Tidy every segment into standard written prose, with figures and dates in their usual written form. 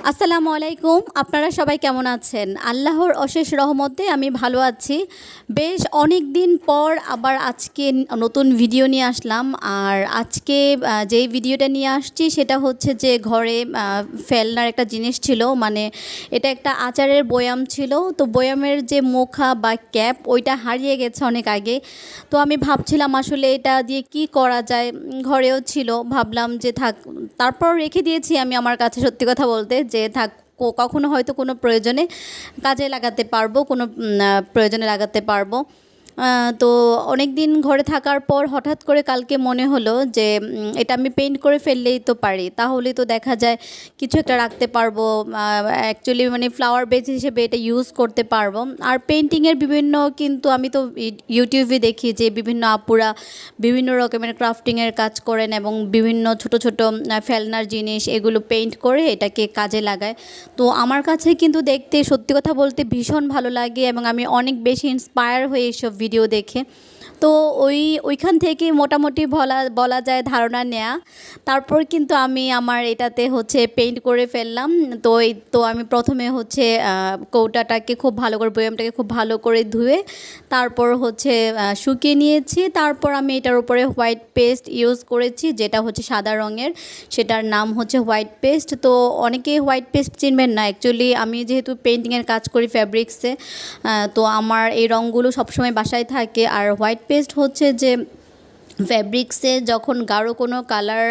আসসালামু আলাইকুম। আপনারা সবাই কেমন আছেন? আল্লাহর অশেষ রহমতে আমি ভালো আছি। বেশ অনেক দিন পর আবার আজকে নতুন ভিডিও নিয়ে আসলাম। আর আজকে যেই ভিডিওটা নিয়ে আসছি সেটা হচ্ছে যে ঘরে ফেলনার একটা জিনিস ছিল, মানে এটা একটা আচারের বয়াম ছিল। তো বয়ামের যে মুখা বা ক্যাপ ওইটা হারিয়ে গেছে অনেক আগে। তো আমি ভাবছিলাম আসলে এটা দিয়ে কি করা যায়, ঘরেও ছিল, ভাবলাম যে থাক, তারপর রেখে দিয়েছি আমি আমার কাছে, সত্যি কথা বলতে, যে থাক, কখনো হয়তো কোনো প্রয়োজনে কাজে লাগাতে পারবো, কোনো প্রয়োজনে লাগাতে পারবো। তো অনেক দিন ঘরে থাকার পর হঠাৎ করে কালকে মনে হলো যে এটা আমি পেইন্ট করে ফেললেই তো পারি, তাহলে তো দেখা যায় কিছু একটা রাখতে পারবো, অ্যাকচুয়ালি মানে ফ্লাওয়ার বেস হিসেবে এটা ইউজ করতে পারবো। আর পেইন্টিংয়ের বিভিন্ন, কিন্তু আমি তো ইউটিউবে দেখি যে বিভিন্ন আপুরা বিভিন্ন রকমের ক্রাফটিংয়ের কাজ করেন এবং বিভিন্ন ছোট ছোট ফেলনার জিনিস এগুলো পেইন্ট করে এটাকে কাজে লাগায়। তো আমার কাছে কিন্তু দেখতে, সত্যি কথা বলতে, ভীষণ ভালো লাগে এবং আমি অনেক বেশি ইন্সপায়ার হয়ে এইসব ভিডিও দেখে। তো ওইখান থেকে মোটামুটি বলা যায় ধারণা নেয়া। তারপর কিন্তু আমি আমার এটাতে হচ্ছে পেইন্ট করে ফেললাম। তো আমি প্রথমে হচ্ছে কৌটাটাকে খুব ভালো করে, বয়ামটাকে খুব ভালো করে ধুয়ে তারপর হচ্ছে শুকিয়ে নিয়েছি। তারপর আমি এটার উপরে হোয়াইট পেস্ট ইউজ করেছি, যেটা হচ্ছে সাদা রঙের, সেটার নাম হচ্ছে হোয়াইট পেস্ট। তো অনেকেই হোয়াইট পেস্ট চিনবেন না, অ্যাকচুয়ালি আমি যেহেতু পেইন্টিংয়ের কাজ করি ফ্যাব্রিক্সে, তো আমার এই রঙগুলো সবসময় বাসায় থাকে। আর হোয়াইট পেস্ট হচ্ছে যে ফ্যাব্রিক্সে যখন গাঢ় কোনো কালার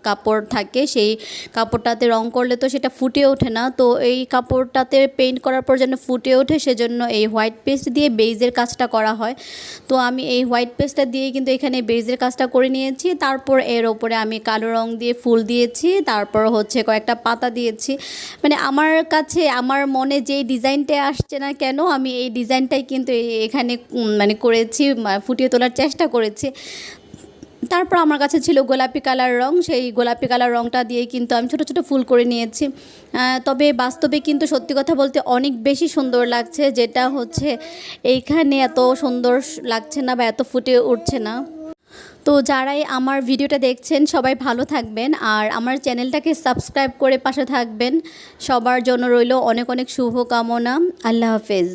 কাপড় থাকে, সেই কাপড়টাতে রং করলে তো সেটা ফুটে ওঠে না। তো এই কাপড়টাতে পেইন্ট করার পর যেন ফুটে ওঠে, সেজন্য এই হোয়াইট পেস্ট দিয়ে বেইজের কাজটা করা হয়। তো আমি এই হোয়াইট পেস্টটা দিয়ে কিন্তু এখানে বেইজের কাজটা করে নিয়েছি। তারপর এর ওপরে আমি কালো রং দিয়ে ফুল দিয়েছি, তারপর হচ্ছে কয়েকটা পাতা দিয়েছি। মানে আমার কাছে, আমার মনে যেই ডিজাইনটা আসছে না কেন, আমি এই ডিজাইনটাই কিন্তু এখানে মানে করেছি, ফুটিয়ে তোলার চেষ্টা করেছি। তারপর আমার কাছে ছিল গোলাপি কালার রং, সেই গোলাপি কালার রংটা দিয়ে কিন্তু আমি ছোটো ছোটো ফুল করে নিয়েছি। তবে বাস্তবে কিন্তু সত্যি কথা বলতে অনেক বেশি সুন্দর লাগছে, যেটা হচ্ছে এইখানে এত সুন্দর লাগছে না বা এত ফুটে উঠছে না। তো যারাই আমার ভিডিওটা দেখছেন সবাই ভালো থাকবেন আর আমার চ্যানেলটাকে সাবস্ক্রাইব করে পাশে থাকবেন। সবার জন্য রইল অনেক অনেক শুভকামনা। আল্লাহ হাফেজ।